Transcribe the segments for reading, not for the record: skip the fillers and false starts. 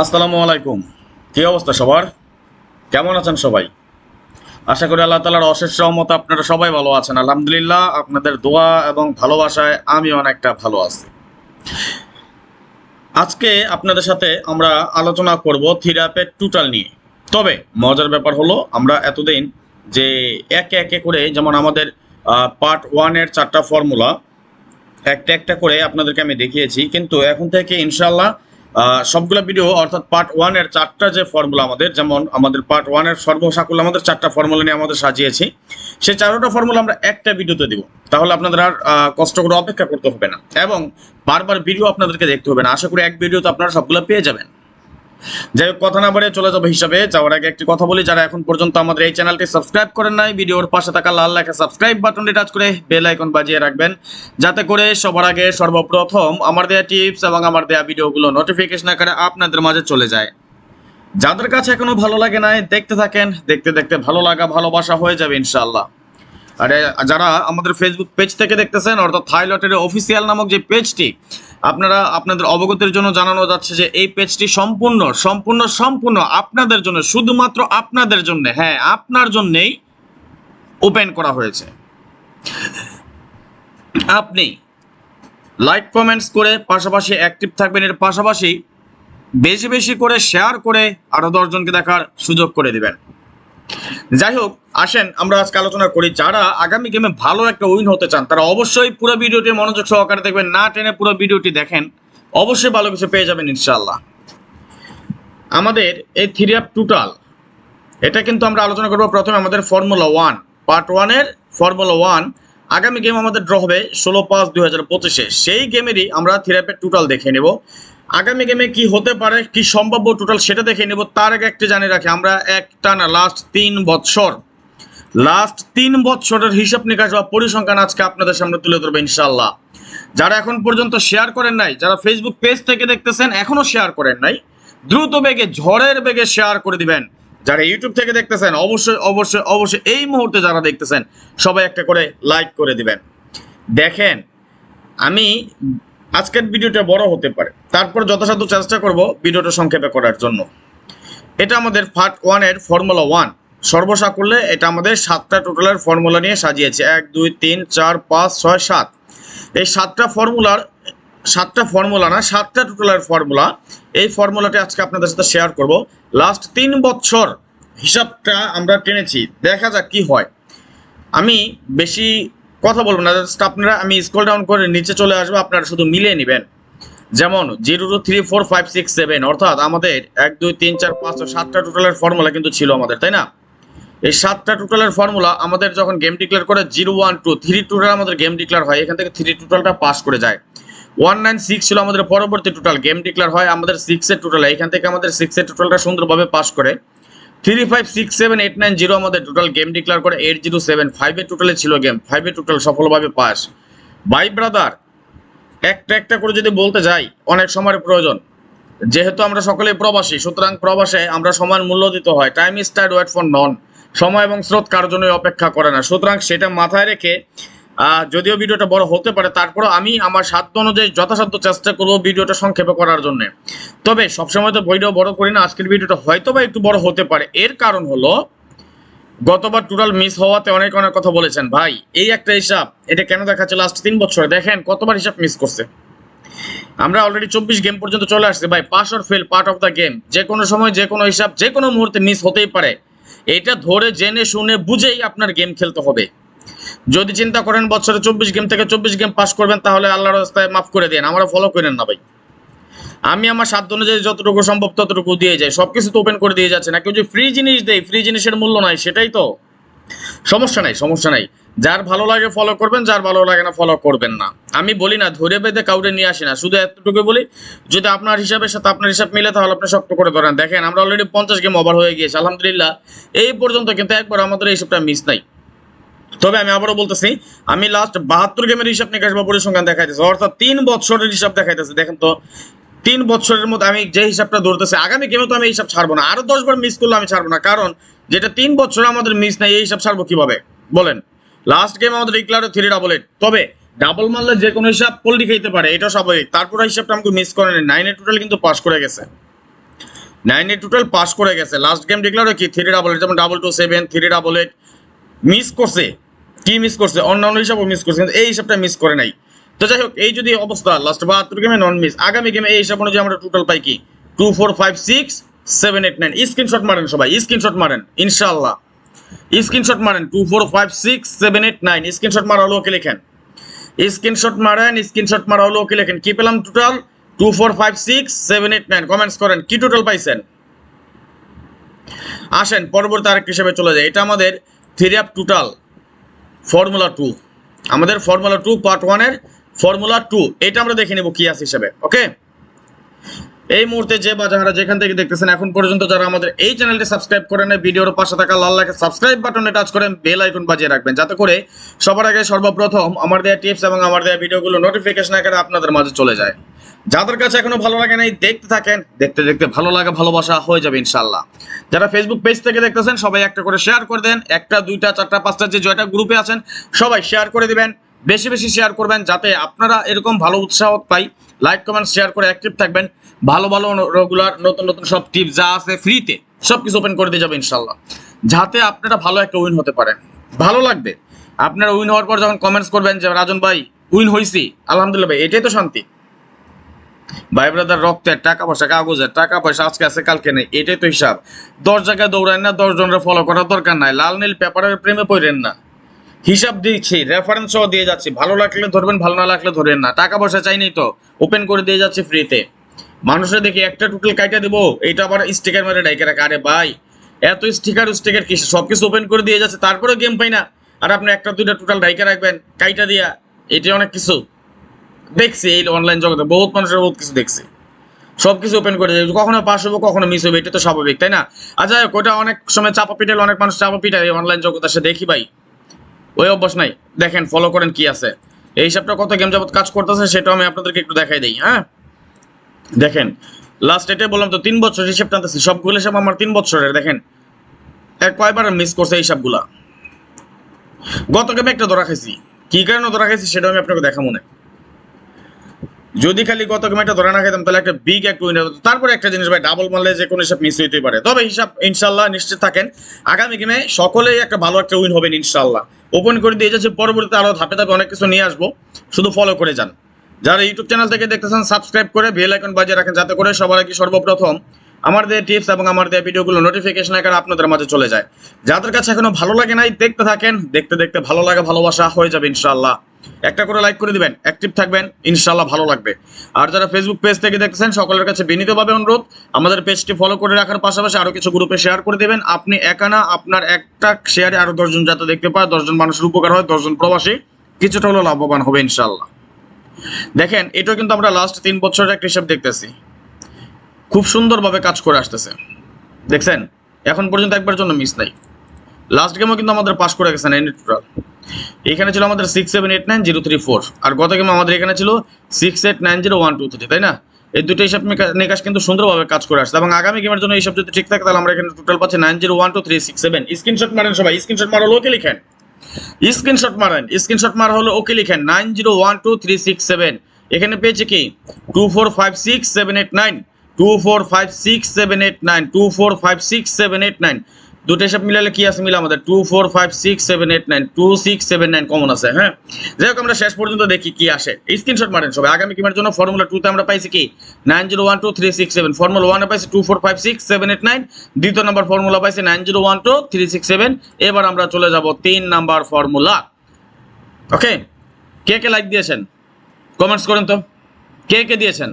আসসালামু আলাইকুম। কি অবস্থা সবার? কেমন আছেন সবাই? আশা করি আল্লাহ তাআলার অশেষ রহমতে আপনারা সবাই ভালো আছেন। আলহামদুলিল্লাহ, আপনাদের দোয়া এবং ভালোবাসায় আমি অনেকটা ভালো আছি। আজকে আপনাদের সাথে আমরা আলোচনা করব থিরাপের টোটাল নিয়ে। তবে মজার ব্যাপার হলো আমরা এতদিন যে একে একে করে যেমন আমাদের পার্ট 1 এর 4টা ফর্মুলা একটা একটা করে আপনাদেরকে আমি দেখিয়েছি, কিন্তু এখন থেকে ইনশাল্লাহ সবগুলো ভিডিও অর্থাৎ পার্ট 1 এর 4টা যে ফর্মুলা আমাদের, যেমন আমাদের পার্ট 1 এর সর্বসাকুল্য আমাদের 4টা ফর্মুলা নিয়ে আমাদের সাজিয়েছি, সেই 4টা ফর্মুলা আমরা একটা ভিডিওতে দিব। তাহলে আপনাদের আর কষ্ট করে অপেক্ষা করতে হবে না এবং বারবার ভিডিও আপনাদেরকে দেখতে হবে না। আশা করি এক ভিডিওতে আপনারা সবগুলো পেয়ে যাবেন। যাই হোক, কথা না বাড়িয়ে চলে যাবো হিসাবে যাওয়ার আগে একটি কথা বলি, যারা এখন পর্যন্ত আমাদের এই চ্যানেলটি সাবস্ক্রাইব করেন নাই, ভিডিওর পাশে থাকা লাল লেখা সাবস্ক্রাইব বাটনটি টাচ করে বেল আইকন বাজিয়ে রাখবেন, যাতে করে সবার আগে সর্বপ্রথম আমার দেয়া টিপস এবং আমার দেয়া ভিডিওগুলো নোটিফিকেশন আকারে আপনাদের মাঝে চলে যায়। যাদের কাছে এখনো ভালো লাগে নাই, দেখতে থাকেন, দেখতে দেখতে ভালো লাগা ভালোবাসা হয়ে যাবে ইনশাআল্লাহ। আরে যারা আমাদের ফেসবুক পেজ থেকে দেখতেছেন, অর্থাৎ থাই লটারি অফিসিয়াল নামক যে পেজটি, আপনারা আপনাদের অবগতির জন্য জানানো যাচ্ছে যে এই পেজটি সম্পূর্ণ সম্পূর্ণ সম্পূর্ণ আপনাদের জন্য, শুধুমাত্র আপনাদের জন্য, হ্যাঁ আপনার জন্যই ওপেন করা হয়েছে। আপনি লাইক কমেন্টস করে পাশাপাশি অ্যাক্টিভ থাকবেন, এর পাশাপাশি বেশি বেশি করে শেয়ার করে আরো 10 জনকে দেখার সুযোগ করে দিবেন। যাই হোক, আসেন আমরা আজকে আলোচনা করি। যারা আগামী গেমে ভালো একটা উইন হতে চান, তারা অবশ্যই পুরো ভিডিওটি মনোযোগ সহকারে দেখবেন, না টেনে পুরো ভিডিওটি দেখেন, অবশ্যই ভালো কিছু পেয়ে যাবেন ইনশাআল্লাহ। আমাদের এই থ্রি আপ টোটাল, এটা কিন্তু আমরা আলোচনা করবো প্রথমে আমাদের ফর্মুলা 1 পার্ট 1 এর ফর্মুলা 1। আগামী গেম আমাদের ড্র হবে 16/5/2025-এ, সেই গেমেরই আমরা থ্রি আপের টোটাল দেখে নেব। আগামী গেমে কি হতে পারে, কি সম্ভাব্য টোটাল সেটা দেখে নেব। তার আগে একটি জানিয়ে রাখি, আমরা একটানা লাস্ট 3 বছরের হিসাব নিকাশ বা পরিসংখ্যান আজকে আপনাদের সামনে তুলে ধরবে ইনশাআল্লাহ। যারা এখন পর্যন্ত শেয়ার করেন নাই, যারা ফেসবুক পেজ থেকে দেখতেছেন এখনো শেয়ার করেন নাই, দ্রুত বেগে ঝড়ের বেগে শেয়ার করে দিবেন। যারা ইউটিউব থেকে দেখতেছেন অবশ্যই অবশ্যই অবশ্যই এই মুহূর্তে যারা দেখতেছেন সবাই একটা করে লাইক করে দিবেন। দেখেন, আমি আজকের ভিডিওটা বড় হতে পারে, তারপর যথাসাধ্য চেষ্টা করব ভিডিওটা সংক্ষেপে করার জন্য। এটা আমাদের পার্ট 1 এর ফর্মুলা 1 সর্বসাকুল্যে, এটা আমাদের 7টা টোটালের ফর্মুলা নিয়ে সাজিয়েছে। 1 2 3 4 5 6 7, এই 7টা ফর্মুলার 7টা ফর্মুলা না 7টা টোটালের ফর্মুলা। এই ফর্মুলাটি আজকে আপনাদের সাথে শেয়ার করব। লাস্ট 3 বছর হিসাবটা আমরা টেনেছি, দেখা যাক কি হয়। আমি বেশি কথা বলবো না, আপনারা আমি স্ক্রল ডাউন করে নিচে চলে আসবো, আপনারা শুধু মিলিয়ে নেবেন। যেমন 0 2 3 4 5 6 7, অর্থাৎ আমাদের 1 2 3 4 5 7টা টোটালের ফর্মুলা কিন্তু ছিল আমাদের, তাই না? এই 7টা টোটালের ফর্মুলা আমাদের যখন গেম ডিক্লেয়ার করে 0 1 2 3 টোটাল আমাদের গেম ডিক্লেয়ার হয়, এখান থেকে 3 টোটালটা পাস করে যায়। 1 9 6 ছিল আমাদের পরবর্তী টোটাল, গেম ডিক্লেয়ার হয় আমাদের 6 এর টোটাল, এখান থেকে আমাদের 6 এর টোটালটা সুন্দরভাবে পাস করে। 3 5 6 7 8 9 0 আমাদের টোটাল গেম ডিক্লেয়ার করে 8 0 7, 5 এর টোটালে ছিল গেম, 5 এর টোটাল সফলভাবে পাস। ভাই ব্রাদার, একটা একটা করে যদি বলতে যাই অনেক সময়ের প্রয়োজন, যেহেতু আমরা সকলেই প্রবাসী, সুতরাং প্রবাসে আমরা সময়ের মূল্য দিতে হয়। Time is tide wait for none, সময় এবং স্রোত কার জন্যই অপেক্ষা করে না। সুতরাং সেটা মাথায় রেখে যদিও ভিডিওটা বড় হতে পারে, তারপরে আমি আমার সাধ্য অনুযায়ী যথাসাধ্য চেষ্টা করবো ভিডিওটা সংক্ষেপে করার জন্য। তবে সবসময় তো ভিডিও বড় করি না, আজকের ভিডিওটা হয়তো বা একটু বড় হতে পারে। এর কারণ হলো গতবার টোটাল মিস হওয়াতে অনেক অনেক কথা বলেছেন, ভাই এই একটা হিসাব এটা কেন দেখাচ্ছে লাস্ট 3 বছরে, দেখেন কতবার হিসাব মিস করছে। আমরা অলরেডি 24 গেম পর্যন্ত চলে আসছে ভাই, pass or fail part of the game, যে কোনো সময় যে কোনো হিসাব যে কোনো মুহূর্তে মিস হতেই পারে। এটা ধরে জেনে শুনে বুঝেই আপনার গেম খেলতে হবে। যদি চিন্তা করেন বছরে 24 গেম থেকে 24 গেম পাস করবেন, তাহলে আল্লাহর রাস্তায় মাফ করে দেন, আমরা ফলো করেন না ভাই। আমি আমার সাধ্য অনুযায়ী যতটুকু সম্ভব ততটুকু দিয়ে যাই, সবকিছু তো ওপেন করে দিয়ে যাচ্ছে না। কেউ যে ফ্রি জিনিস দেয়, ফ্রি জিনিসের মূল্য নাই, সেটাই তো সমস্যা নাই, সমস্যা নাই। যার ভালো লাগে ফলো করবেন, যার ভালো লাগে না ফলো করবেন না। আমি বলি না ধরে বেঁধে কাউরে নিয়ে আসি না, শুধু এতটুকু বলি যদি আপনার হিসাবের সাথে আপনার হিসাব মিলে তাহলে আপনি শক্ত করে ধরেন। দেখেন আমরা অলরেডি 50 গেম ওভার হয়ে গিয়েছে আলহামদুলিল্লাহ এই পর্যন্ত, কিন্তু একবার আমাদের এই হিসাবটা মিস নাই। তবে আমি আবারও বলতেছি, আমি লাস্ট 72 গেমের হিসাব নিকাশ বা পরিসংখ্যান দেখাইতেছে, অর্থাৎ 3 বছরের হিসাব দেখাইতেছে। দেখেন তো 3 বছরের মধ্যে আমি যে হিসাবটা ধরতেছি, আগামী গেমে তো আমি এই হিসাব ছাড়বো না, আরো 10 বার মিস করলে আমি ছাড়বো না। কারণ যেটা 3 বছর আমাদের মিস নাই, এই হিসাব ছাড়বো কিভাবে বলেন? লাস্ট গেম আমাদের ডিক্লারে 3 তবে ডাবল মারলে যে কোনো হিসাব পল্টি খাইতে পারে, এটা স্বাভাবিক। তারপরে হিসাবটা আমাকে মিস করেনি, 9 এর টোটাল কিন্তু পাস করে গেছে। 9 টোটাল পাস করে গেছে। লাস্ট গেম দেখলাম কি 388, যেমন 227, 388 মিস করছে। কি মিস করছে? অন্যান্য হিসাবও মিস করছে, কিন্তু এই হিসাবটা মিস করে নাই। তো যাই হোক, এই যদি অবস্থা লাস্ট 72 গেমে নন মিস, আগামী গেমে এই হিসাব অনুযায়ী আমরা টোটাল পাই কি 2 4 5 6 7 8 9। স্ক্রিনশট মারেন সবাই, স্ক্রিনশট মারেন ইনশাআল্লাহ, স্ক্রিনশট মারেন 2 4 5 6 7 8 9। স্ক্রিনশট মারা হলো, ওকে লেখেন। স্ক্রিনশট মারেন, স্ক্রিনশট মারা হলো, ওকে লেখেন। কি পেলাম টোটাল? 2 4 5 6 7 8 9। কমেন্টস করেন কি টোটাল পাইছেন। আসেন পরবর্তী আরেক হিসেবে চলে যায়। এটা আমাদের 3 আপ টোটাল ফর্মুলা 2, আমাদের ফর্মুলা 2 পার্ট 1 এর ফর্মুলা 2, এটা আমরা দেখে নেব কি আছে হিসেবে। ওকে, এই মুহূর্তে যে বা যারা যেখান থেকে দেখতেছেন এখন পর্যন্ত যারা আমাদের এই চ্যানেলটি সাবস্ক্রাইব করেন, ভিডিওর পাশে থাকা লাল লাইক সাবস্ক্রাইব বাটনে টাচ করেন, বেল আইকন বাজিয়ে রাখবেন, যাতে করে সবার আগে সর্বপ্রথম আমার দেওয়া টিপস এবং আমার দেওয়া ভিডিওগুলো নোটিফিকেশন আকারে আপনাদের মাঝে চলে যায়। যাদের কাছে এখনো ভালো লাগে নাই, দেখতে থাকেন, দেখতে দেখতে ভালো লাগা ভালোবাসা হয়ে যাবে ইনশাআল্লাহ। যারা ফেসবুক পেজ থেকে দেখতেছেন সবাই একটা করে শেয়ার করে দেন, একটা দুইটা চারটা পাঁচটা যে জয়টা গ্রুপে আছেন সবাই শেয়ার করে দিবেন, বেশি বেশি শেয়ার করবেন, যাতে আপনারা এরকম ভালো উৎসাহ পাই। লাইক কমেন্ট শেয়ার করে অ্যাক্টিভ থাকবেন। ভালো ভালো রেগুলার নতুন নতুন সব টিপস যা আছে ফ্রিতে সব কিছু ওপেন করে দিয়ে যাবে ইনশাআল্লাহ, যাতে আপনারা ভালো একটা উইন হতে পারেন। ভালো লাগবে আপনারা উইন হওয়ার পর যখন কমেন্টস করবেন যে রাজন ভাই উইন হয়েছি, আলহামদুলিল্লাহ ভাই, এটাই তো শান্তি। ভাই ব্রাদার, রক্তের টাকা পয়সা, কাগজের টাকা পয়সা আজকে আছে কালকে নেই, এটাই তো হিসাব। 10 জায়গায় দৌড়ান না, 10 জনের ফলো করার দরকার নাই। লাল নীল পেপারের প্রেমে পড়েন না। হিসাব দিচ্ছি, রেফারেন্স সহ দিয়ে যাচ্ছি, ভালো লাগলে ধরবেন, ভালো না লাগলে ধরেন না। টাকা পয়সা চাইনি তো, ওপেন করে দিয়ে যাচ্ছি ফ্রিতে। মানুষের দেখি একটা টোটাল কাইটা দেবো, এটা আবার স্টিকার মেরে ডাইকে রাখে। আরে ভাই, এত স্টিকার কি সবকিছু ওপেন করে দিয়ে যাচ্ছে, তারপরেও গেম পাই না, আর আপনি একটা দুইটা টোটাল ডাইকে রাখবেন কাইটা দিয়া। এটা অনেক কিছু দেখছি এই অনলাইন জগতে, বহুত মানুষের বহুত কিছু দেখছি, সবকিছু ওপেন করে দেয়, কখনো পাস হবো কখনো মিস হবে, এটা তো স্বাভাবিক, তাই না? আচ্ছা, ওটা অনেক সময় চাপা পিটালে, অনেক মানুষ চাপা পিটায় অনলাইন জগতে, সে দেখি ভাই ওই অভ্যাস নাই। দেখেন ফলো করেন কি আছে, এই হিসাবটা কত গেম যাবত কাজ করতেছে সেটাও আমি আপনাদেরকে একটু দেখাই দিই। হ্যাঁ, দেখেন লাস্ট এটাই বললাম তো, 3 বছর হিসাব টানতেছি, সবগুলো হিসাব আমার 3 বছরের। দেখেন এক কয়বার মিস করছে এই হিসাবগুলা। গত গেমে একটা ধরা খাইছি, কি কারণে ধরা খাইছি সেটাও আমি আপনাকে দেখাবো না। যদি খালি গত গেমে একটা ধরা না খাইতাম তাহলে একটা বিগ একটা উইনার হতো। তারপরে একটা জিনিস ভাই, ডাবল মারলে যে কোনো হিসাব মিস হইতেই পারে, তবে হিসাব ইনশাল্লাহ নিশ্চিত থাকেন আগামী গেমে সকলেই একটা ভালো একটা উইন হবেন ইনশাল্লাহ। ওপেন করে দিয়ে যাচ্ছে, পরবর্তীতে আরো ধাপে ধাপে অনেক কিছু নিয়ে আসবো, শুধু ফলো করে যান। যারা ইউটিউব চ্যানেল থেকে দেখতেছেন সাবস্ক্রাইব করে বেল আইকন বাজিয়ে রাখেন, যাতে করে সবার আগে সর্বপ্রথম আমার দেওয়া টিপস এবং আমার দেওয়া ভিডিওগুলো নোটিফিকেশন আকারে আপনাদের মাঝে চলে যায়। যাদের কাছে এখনো ভালো লাগে নাই, দেখতে থাকেন, দেখতে দেখতে ভালো লাগা ভালোবাসা হয়ে যাবে ইনশাআল্লাহ। একটা করে লাইক করে দিবেন, অ্যাক্টিভ থাকবেন, ইনশাআল্লাহ ভালো লাগবে। আর যারা ফেসবুক পেজ থেকে দেখতেছেন সকলের কাছে বিনীতভাবে অনুরোধ, আমাদের পেজটি ফলো করে রাখার পাশাপাশি আরো কিছু গ্রুপে শেয়ার করে দিবেন। আপনি একা না, আপনার একটা শেয়ারে আরো 10 জন যাতে দেখতে পায়, 10 জন মানুষের উপকার হয়, 10 জন প্রবাসী কিছুটা হলেও লাভবান হবে ইনশাআল্লাহ। দেখেন এটাও কিন্তু আমরা লাস্ট 3 বছরের একটা হিসাব দেখতেছি, খুব সুন্দরভাবে কাজ করে আসতেছে। দেখছেন এখন পর্যন্ত একবার জন্য মিস নাই। লাস্ট গেমও কিন্তু আমাদের পাস করে গেছে 9 টোটাল। এখানে ছিল আমাদের 6 7 8 9 0 3 4, আর গত গেমে আমাদের এখানে ছিল 6 8 9 0 1 2 3, তাই না? এই দুটো হিসাব নিকাশ কিন্তু সুন্দরভাবে কাজ করে আসছে, এবং আগামী গেমের জন্য এইসব যদি ঠিক থাকে তাহলে আমরা এখানে টোটাল পাচ্ছি 9 0 1 2 3 6 7। স্ক্রিনশট মারেন সবাই, স্ক্রিনশট মারা হলো ওকে লিখেন, স্ক্রিনশট মারেন, স্ক্রিনশট মারা হলো ওকে লিখেন 9 0 1 2 3 6 7। এখানে পেয়েছে কি 2 4 5 6 7 8 9, 2 4 5 6 7 8 9, 2 4 5 6 7 8 9। দুটো হিসাব মিলালে কি আছে মিলে আমাদের 2 4 5 6 7 8 9, 2 6 7 9 কমন আছে। হ্যাঁ, যাই হোক আমরা শেষ পর্যন্ত দেখি কি আসে। স্ক্রিনশট মারেন সবাই। আগামী গেমের জন্য ফর্মুলা 2 তে আমরা পাইছি কি 9 0 1 2 3 6 7, ফর্মুলা 1 এ পাইছি 2 4 5 6 7 8 9, দ্বিতীয় নাম্বার ফর্মুলা পাইছি 9 0 1 2 3 6 7। এবার আমরা চলে যাব 3 নাম্বার ফর্মুলা। ওকে, কে কে লাইক দিয়েছেন কমেন্টস করেন তো, কে কে দিয়েছেন?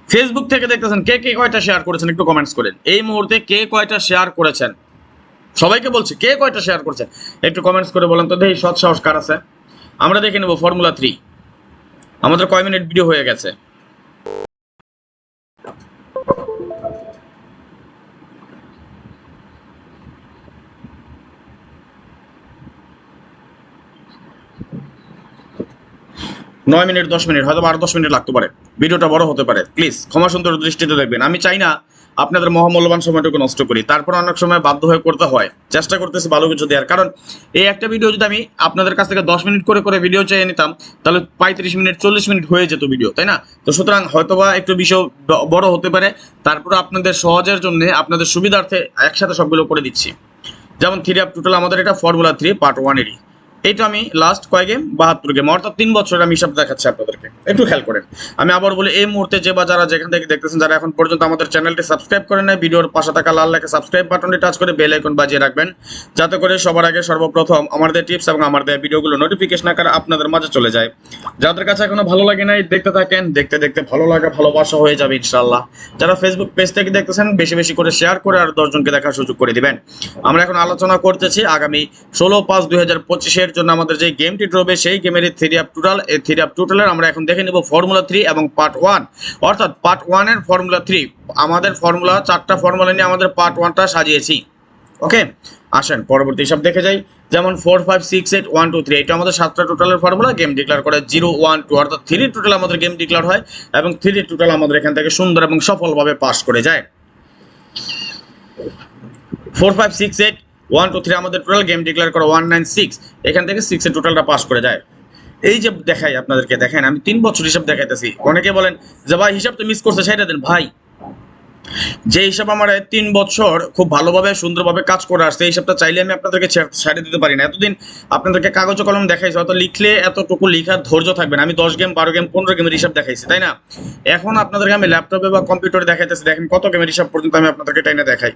ফেসবুক থেকে দেখতেছেন কে কে কয়টা শেয়ার করেছেন একটু কমেন্টস করেন। এই মুহূর্তে কে কয়টা শেয়ার করেছেন, সবাইকে বলছি কে কয়টা শেয়ার করেছেন একটু কমেন্টস করে বলেন তো, দেখি সৎ সাহস কার আছে। আমরা দেখে নেব ফর্মুলা 3 আমাদের কয় মিনিট ভিডিও হয়ে গেছে। নয় মিনিট 10 মিনিট, হয়তো 10 মিনিট লাগতে পারে, ভিডিওটা বড় হতে পারে, প্লিজ ক্ষমা সুন্দর দৃষ্টিতে দেখবেন। আমি চাই না আপনাদের মহামূল্যবান সময়টুকু নষ্ট করি, তারপর অনেক সময় বাধ্য হয়ে করতে হয়, চেষ্টা করতেছি ভালো কিছু দেওয়ার। কারণ এই একটা ভিডিও যদি আমি আপনাদের কাছ থেকে 10 মিনিট করে করে ভিডিও চেয়ে নিতাম, তাহলে 35 মিনিট 40 মিনিট হয়ে যেত ভিডিও, তাই না? তো সুতরাং হয়তোবা একটু বিষয় বড় হতে পারে, তারপর আপনাদের সহজের জন্য আপনাদের সুবিধার্থে একসাথে সবগুলো করে দিচ্ছি। যেমন 3 আপ টোটাল আমাদের এটা ফর্মুলা 3 পার্ট 1 এরই। এইটা আমি লাস্ট কয় গেম 72 গেম, অর্থাৎ 3 বছর আমি হিসাব দেখাচ্ছি আপনাদেরকে, একটু খেয়াল করেন। আমি আবার বলি, এই মুহূর্তে যে বা যারা যেখান থেকে দেখতেছেন, যারা এখন পর্যন্ত আমাদের চ্যানেলটি সাবস্ক্রাইব করেন নাই, ভিডিওর পাশে থাকা লাল লেখা সাবস্ক্রাইব বাটনটি টাচ করে বেল আইকন বাজিয়ে রাখবেন, যাতে করে সবার আগে সর্বপ্রথম আমাদের টিপস এবং আমাদের ভিডিওগুলো নোটিফিকেশন আকারে আপনাদের মাঝে চলে যায়। যাদের কাছে এখনো ভালো লাগে নাই, দেখতে থাকেন, দেখতে দেখতে ভালো লাগা ভালোবাসা হয়ে যাবে ইনশাআল্লাহ। যারা ফেসবুক পেজ থেকে দেখতেছেন, বেশি বেশি করে শেয়ার করে আর 10 জনকে দেখার সুযোগ করে দিবেন। আমরা এখন আলোচনা করতেছি আগামী 16/5/2025 জন্য আমাদের যে গেমটি ড্রবে, সেই গেমের 3 আপ টোটাল। এই 3 আপ টোটালের আমরা এখন দেখে নেব ফর্মুলা 3 এবং পার্ট 1, অর্থাৎ পার্ট 1 এর ফর্মুলা 3। আমাদের ফর্মুলা 4টা ফর্মুলা নিয়ে আমাদের পার্ট 1টা সাজিয়েছি। ওকে, আসেন পরবর্তী হিসাব দেখে যাই। যেমন 4 5 6 8 1 2 3, এটা আমাদের 7টা টোটালের ফর্মুলা। গেম ডিক্লেয়ার করে 0 1 2, অর্থাৎ 3 টোটাল আমাদের গেম ডিক্লেয়ার হয় এবং 3 টোটাল আমাদের এখান থেকে সুন্দর এবং সফলভাবে পাস করে যায়। 4 5 6 8 1 2 3 আমাদের টোটাল গেম ডিক্লেয়ার করে 1 9 6, এখান থেকে 6 এর টোটালটা পাস করে যায়। এই যে দেখাই আপনাদেরকে, দেখেন আমি 3 বছর হিসাব দেখাইতেছি। অনেকে বলেন যে ভাই হিসাব তো মিস করছে, সেটা দেন। ভাই, যে হিসাব আমার 3 বছর খুব ভালোভাবে সুন্দরভাবে কাজ করে আসছে, এই হিসাবটা চাইলে আমি আপনাদেরকে ছেড়ে দিতে পারি না। এতদিন আপনাদেরকে কাগজ কলম দেখাইছি, হয়তো লিখলে এতটুকু লিখার ধৈর্য থাকবে না। আমি 10 গেম 12 গেম 15 গেমের হিসাব দেখাইছি, তাই না? এখন আপনাদেরকে আমি ল্যাপটপে বা কম্পিউটারে দেখাইতেছি, দেখেন কত গেমের হিসাব পর্যন্ত আমি আপনাদেরকে টাইনে দেখাই,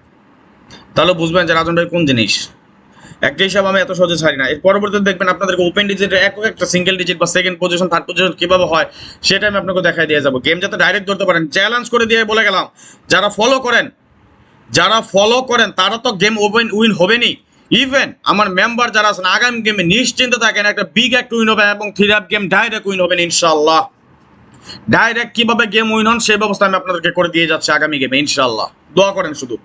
তাহলে বুঝবেন যে রাজন ভাই কোন জিনিস। একটা হিসাব আমি এত সহজে ছাড়ি না। এর পরবর্তীতে দেখবেন আপনাদেরকে ওপেন ডিজিটের একটা সিঙ্গেল ডিজিট বা সেকেন্ড পজিশন থার্ড পজিশন কিভাবে হয় সেটা আমি আপনাকে দেখাই দিয়ে যাবো। গেম যাতে ডাইরেক্ট ধরতে পারেন, চ্যালেঞ্জ করে দিয়ে বলে গেলাম, যারা ফলো করেন তারা তো গেম ওপেন উইন হবেনি। ইভেন আমার মেম্বার যারা আছেন, আগামী গেমে নিশ্চিন্তে থাকেন, একটা বিগ একটা উইন হবে এবং 3 আপ গেম ডাইরেক্ট উইন হবেন ইনশাআল্লাহ। ডাইরেক্ট কিভাবে গেম উইন হন সেই ব্যবস্থা আমি আপনাদেরকে করে দিয়ে যাচ্ছি আগামী গেমে ইনশাআল্লাহ। দোয়া করেন শুধু।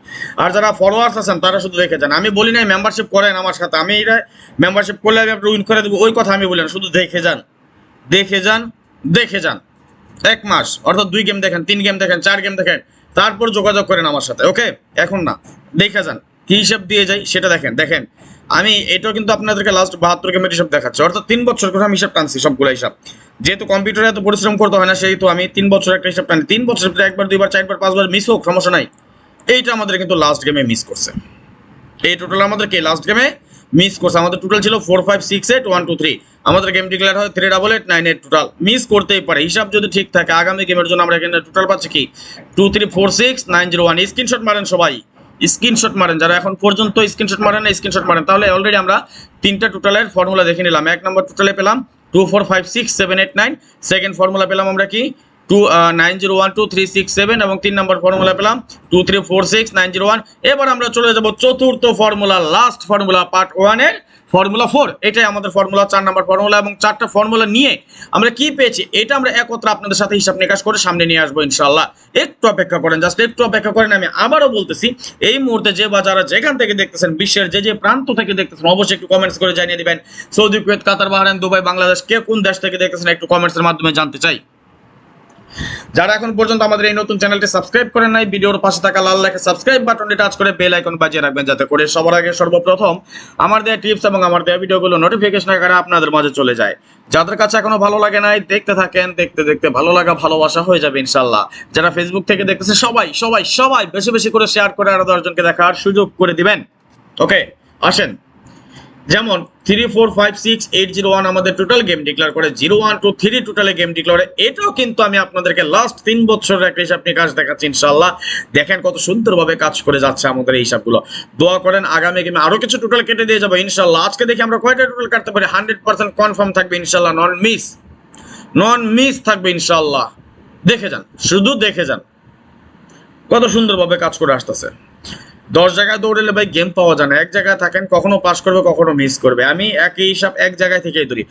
আর যারা ফলোয়ার্স আছেন তারা শুধু দেখে যান। আমি বলি নাই মেম্বারশিপ করেন আমার সাথে, আমি এটা মেম্বারশিপ করলে আমি আপনার উইন করে দেবো, ওই কথা আমি বলি না। শুধু দেখে যান, দেখে যান, দেখে যান। 1 মাস, অর্থাৎ 2 গেম দেখেন, 3 গেম দেখেন, 4 গেম দেখেন, তারপর যোগাযোগ করেন আমার সাথে। ওকে, এখন না, দেখে যান কি হিসাব দিয়ে যাই সেটা দেখেন। আমি এটাও কিন্তু আপনাদেরকে লাস্ট 72 গেমের হিসাব দেখাচ্ছি, অর্থাৎ 3 বছর করে আমি হিসাব টানছি সবগুলো হিসাব। যেহেতু কম্পিউটারে এত পরিশ্রম করতে হয় না, সেহেতু আমি 3 বছর একটা হিসাব টানি। 3 বছর ভিতরে 1বার 2বার 4বার 5বার মিস হোক, সমস্যা নাই। এইটা আমাদের কিন্তু লাস্ট গেমে মিস করছে। এই টোটাল আমাদেরকে লাস্ট গেমে মিস করছে। আমাদের টোটাল ছিল 4 5 6 8 1 2 3, আমাদের গেম ডিক্লেয়ার হয় 3 8 8 9 8 টোটাল। মিস করতেই পারে, হিসাব যদি ঠিক থাকে। আগামী গেমের জন্য আমরা এখানে টোটাল পাচ্ছি কি 2 3 4 6 9 0 1। স্ক্রিনশট মারেন সবাই, স্ক্রিনশট মারেন, যারা এখন পর্যন্ত স্ক্রিনশট মারেন না স্ক্রিনশট মারেন। তাহলে অলরেডি আমরা 3টা টোটালের ফর্মুলা দেখে নিলাম। 1 নম্বর টোটালে পেলাম 2 4 5 6 7 8 9, সেকেন্ড ফর্মুলা পেলাম আমরা কি 2 9 0 1 2 3 6 7, এবং 3 নম্বর ফর্মুলা পেলাম 2 3 4 6 9 0 1। এবার আমরা চলে যাব চতুর্থ ফর্মুলা, লাস্ট ফর্মুলা পার্ট 1 এর ফর্মুলা 4। এটাই আমাদের ফর্মুলা 4 নম্বর ফর্মুলা। এবং 4টা ফর্মুলা নিয়ে আমরা কি পেয়েছি এটা আমরা একত্রে আপনাদের সাথে হিসাব নিকাশ করে সামনে নিয়ে আসবো ইনশাআল্লাহ। একটু অপেক্ষা করেন, জাস্ট একটু অপেক্ষা করেন। আমি আবারও বলতেছি, এই মুহূর্তে যে বা যারা যেখান থেকে দেখতেছেন, বিশ্বের যে প্রান্ত থেকে দেখতেছেন, অবশ্যই একটু কমেন্টস করে জানিয়ে দিবেন। সৌদি, কুয়েত, কাতার, বাহরাইন, দুবাই, বাংলাদেশ, কে কোন দেশ থেকে দেখতেছেন একটু কমেন্টসের মাধ্যমে জানতে চাই। যারা এখন পর্যন্ত আমাদের এই নতুন চ্যানেলটি সাবস্ক্রাইব করেন নাই, ভিডিওর পাশে থাকা লাল লেখা সাবস্ক্রাইব বাটনটি টাচ করে বেল আইকন বাজিয়ে রাখবেন, যাতে করে সবার আগে সর্বপ্রথম আমার দেওয়া টিপস এবং আমার দেওয়া ভিডিওগুলো নোটিফিকেশন আকারে আপনাদের মাঝে চলে যায়। যাদের কাছে এখনো ভালো লাগে নাই, দেখতে থাকেন, দেখতে দেখতে ভালো লাগা ভালোবাসা হয়ে যাবে ইনশাআল্লাহ। যারা ফেসবুক থেকে দেখতেছে সবাই সবাই সবাই বেশি বেশি করে শেয়ার করে আরো 10 জনকে দেখার সুযোগ করে দিবেন। ওকে, আসেন। যেমন 3 4 5 6 8 0 1 আমাদের টোটাল গেম ডিক্লেয়ার করে 0 1 2 3 টোটালে গেম ডিক্লেয়ার। এটাও কিন্তু আমি আপনাদেরকে লাস্ট 3 বছরের একটা হিসাব নিয়ে কাজ দেখাচ্ছি ইনশাআল্লাহ। দেখেন কত সুন্দরভাবে কাজ করে যাচ্ছে আমাদের এই হিসাবগুলো। দোয়া করেন আগামী গেমে আরো কিছু টোটাল কেটে দিয়ে যাবো ইনশাআল্লাহ। আজকে দেখি আমরা কয়টা টোটাল কাটতে পারি। 100% কনফার্ম থাকবে ইনশাআল্লাহ, নন মিস থাকবে ইনশাআল্লাহ। দেখে যান, শুধু দেখে যান কত সুন্দরভাবে কাজ করে আসতেছে। 10 জায়গায় দৌড়েলে ভাই গেম পাওয়া যায় না। এক জায়গায় থাকেন, কখনো পাস করবে কখনো মিস করবে। আমি একই হিসাব এক জায়গায় থেকেই ধরি।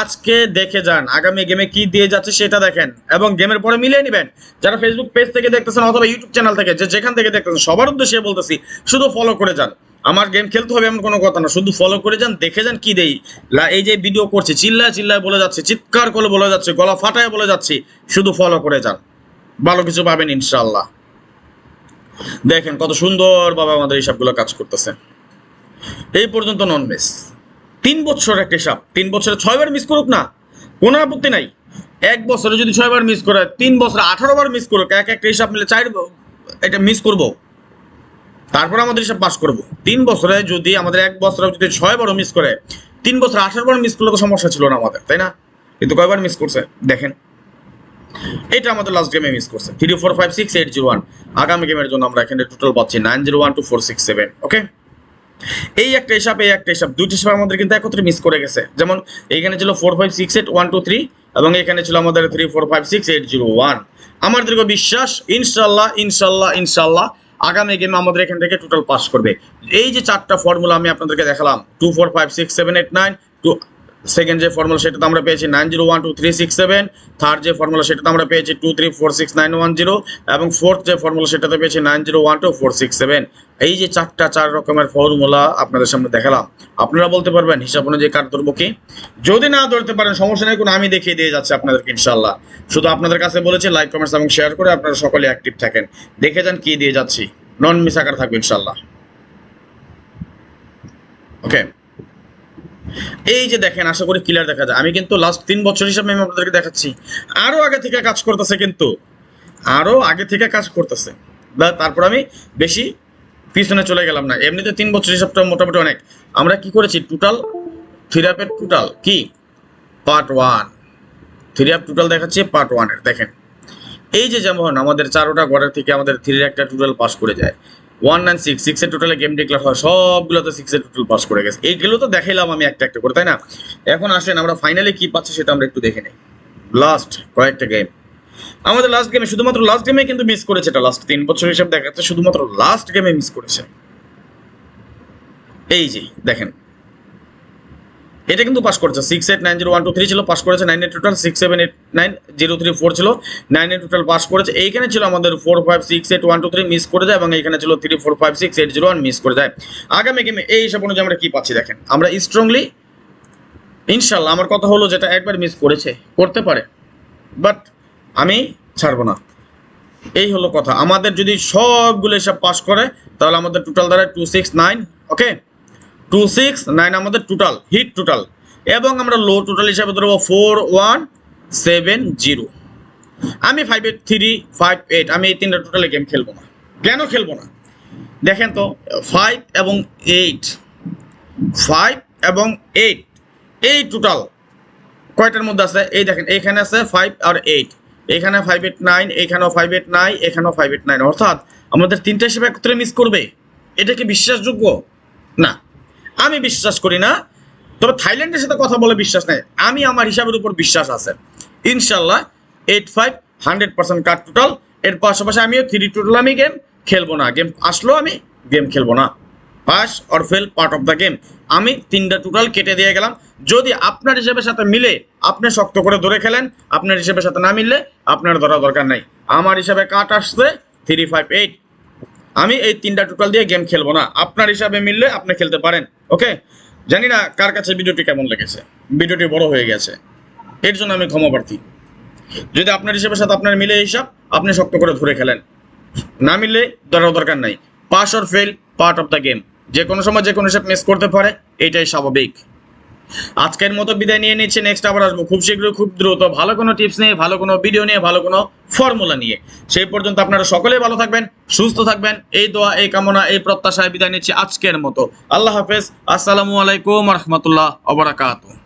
আজকে দেখে যান আগামী গেমে কি দিয়ে যাচ্ছে সেটা দেখেন, এবং গেমের পরে মিলিয়ে নেবেন। যারা ফেসবুক পেজ থেকে দেখতেছেন অথবা ইউটিউব চ্যানেল থেকে, যেখান থেকে দেখতেছেন, সবার উদ্দেশ্যে বলতেছি শুধু ফলো করে যান। আমার গেম খেলতে হবে এমন কোনো কথা না, শুধু ফলো করে যান, দেখে যান কি দেই। এই যে ভিডিও করছি, চিল্লায় চিল্লায় বলে যাচ্ছে, চিৎকার করে বলে যাচ্ছে, গলা ফাটায় বলে যাচ্ছি, শুধু ফলো করে যান, ভালো কিছু পাবেন ইনশাআল্লাহ। দেখেন কত সুন্দরভাবে আমাদের হিসাবগুলো কাজ করতেছে। এই পর্যন্ত নন মিস। 3 বছর একটা হিসাব, 3 বছরে 6 বার মিস করুক না, কোনো আপত্তি নাই। 1 বছরে যদি 6 বার মিস করে, 3 বছরে 18 বার মিস করুক, একটা হিসাব মিলে 4 এটা মিস করব, তারপর আমাদের হিসাব পাস করব। 3 বছরে যদি আমাদের 1 বছরে যদি 6 বারও মিস করে, 3 বছরে 18 বার মিস করলে তো সমস্যা ছিল না আমাদের, তাই না? কিন্তু কয়বার মিস করছে দেখেন। এটা আমাদের লাস্ট গেমে মিস করছে 3 4 5 6 8 0 1। আগামী গেমের জন্য আমরা এখানে টোটাল পাচ্ছি 9 0 1 2 4 6 7। ওকে, এই একটা হিসাব, এই একটা হিসাব, দুইটা হিসাব আমাদের কিন্তু একত্রে মিস করে গেছে। যেমন এইখানে ছিল 4 5 6 8 1 2 3 এবং এখানে ছিল আমাদের 3 4 5 6 8 0 1। আমার দীর্ঘ বিশ্বাস ইনশাআল্লাহ ইনশাআল্লাহ ইনশাআল্লাহ আগামী গেমে আমাদের এখান থেকে টোটাল পাস করবে। এই যে 4টা ফর্মুলা আমি আপনাদেরকে দেখালাম, 2 4 5 6 7 8 9, টু সেকেন্ড যে ফর্মুলা সেটাতে আমরা পেয়েছি 9 0 1 2 3 6 7, থার্ড যে ফর্মুলা সেটাতে আমরা পেয়েছি 2 3 4 6 9 1 0, এবং ফোর্থ যে ফর্মুলা সেটাতে পেয়েছি 9 0 1 2 4 6 7। এই যে 4 রকমের ফর্মুলা আপনাদের সামনে দেখালাম, আপনারা বলতে পারবেন হিসাব অনুযায়ী কার ধরবো কি? যদি না ধরতে পারেন সমস্যা নেই, কোনো আমি দেখিয়ে দিয়ে যাচ্ছি আপনাদেরকে ইনশাআল্লাহ। শুধু আপনাদের কাছে বলেছি লাইক কমেন্টস এবং শেয়ার করে আপনারা সকলে অ্যাক্টিভ থাকেন, দেখে যান কি দিয়ে যাচ্ছি, নন মিস আকার থাকবে ইনশাআল্লাহ। ওকে, এই যে দেখেন, আশা করি ক্লিয়ার দেখা যায়। আমি কিন্তু লাস্ট 3 বছর হিসাবে আমি আপনাদেরকে দেখাচ্ছি, আরো আগে থেকে কাজ করতেছে, কিন্তু আরো আগে থেকে কাজ করতেছে। তারপর আমি বেশি পিছনে চলে গেলাম না, এমনিতে 3 বছর হিসাবটা মোটামুটি অনেক। আমরা কি করেছি, টোটাল থিরাপের টোটাল কি পার্ট 1, থিরাপ টোটাল দেখাচ্ছি পার্ট 1 এর। দেখেন এই যে যেমন আমাদের 4টা ঘরের থেকে আমাদের 3 একটা টোটাল পাস করে যায়, 1 9 6 6 এর টোটালে গেম ডিক্লেয়ার হয়, সবগুলোতে 6 এর টোটাল পাস করে গেছে। এইগুলো তো দেখাইলাম আমি একটা একটা করে, তাই না? এখন আসেন আমরা ফাইনালি কি পাচ্ছি সেটা আমরা একটু দেখে নেই। লাস্ট কয়েকটা গেম, আমাদের লাস্ট গেমে শুধুমাত্র লাস্ট গেমে কিন্তু মিস করেছে, এটা লাস্ট 3 বছর হিসাব দেখাচ্ছে, শুধুমাত্র লাস্ট গেমে মিস করেছে। এই যে দেখেন, এটা কিন্তু পাস করেছে 6 8 9 0 1 2 3 ছিল, পাস করেছে 9 এর টোটাল, 6 7 8 9 0 3 4 ছিল, 9 এর টোটাল পাস করেছে। এইখানে ছিল আমাদের 4 5 6 8 1 2 3 মিস করে যায়, এবং এইখানে ছিল 3 4 5 6 8 0 1 মিস করে যায়। আগামী গেমে এই হিসাব অনুযায়ী আমরা কি পাচ্ছি দেখেন, আমরা স্ট্রংলি ইনশাআল্লাহ, আমার কথা হলো যেটা একবার মিস করেছে করতে পারে, বাট আমি ছাড়বো না। এই হলো কথা। আমাদের যদি সবগুলো হিসাব পাস করে তাহলে আমাদের টোটাল দাঁড়ায় 2 6 9। ওকে, 2 6 9 আমাদের টোটাল হিট টোটাল, এবং আমরা লো টোটাল হিসাবে ধরবো 4 1 7 0। আমি 5 8 3 5 8, আমি এই 3টা টোটালে গেম খেলবো না। কেন খেলবো না দেখেন তো, 5 এবং 8, 5 এবং 8 এই টোটাল কয়টার মধ্যে আছে? এই দেখেন এখানে আছে 5 আর 8, এখানে 5 8 9, এখানেও 5 8 9, এখানেও 5 8 9, অর্থাৎ আমাদের 3টা হিসেবে একত্রে মিস করবে। এটা কি বিশ্বাসযোগ্য? না, আমি বিশ্বাস করি না। তবে থাইল্যান্ডের সাথে কথা বলে বিশ্বাস নেই, আমি আমার হিসাবের উপর বিশ্বাস আছে ইনশাল্লাহ। 8 5 100% কাট টোটাল। এর পাশাপাশি আমিও 3 টোটাল আমি গেম খেলবো না, গেম আসলো আমি গেম খেলবো না। Pass or fail part of the game, আমি 3টা টোটাল কেটে দিয়ে গেলাম। যদি আপনার হিসেবের সাথে মিলে আপনি শক্ত করে ধরে খেলেন, আপনার হিসেবের সাথে না মিললে আপনার ধরা দরকার নাই। আমার হিসাবে কাট আসছে 3 5 8, আমি এই 3টা টোটাল দিয়ে গেম খেলবো না। আপনার হিসাবে মিললে আপনি খেলতে পারেন। ওকে, জানি না কার কাছে ভিডিওটি কেমন লেগেছে, ভিডিওটি বড় হয়ে গেছে, এর জন্য আমি ক্ষমা প্রার্থী। যদি আপনার হিসেবের সাথে আপনার মিলে হিসাব, আপনি শক্ত করে ধরে খেলেন, না মিললে ধরার দরকার নাই। Pass or fail part of the game, যে কোনো সময় যে কোনো হিসাব মিস করতে পারে, এইটাই স্বাভাবিক। আজকের মতো বিদায় নিয়ে নিচ্ছি, নেক্সট আবার আসবো খুব শীঘ্রই, খুব দ্রুত, ভালো কোনো টিপস নিয়ে, ভালো কোনো ভিডিও নিয়ে, ভালো কোনো ফর্মুলা নিয়ে। সেই পর্যন্ত আপনারা সকলেই ভালো থাকবেন, সুস্থ থাকবেন, এই দোয়া, এই কামনা, এই প্রত্যাশায় বিদায় নিচ্ছি আজকের মতো। আল্লাহ হাফেজ, আসসালামু আলাইকুম রহমতুল্লাহ ওয়া বারাকাতুহু।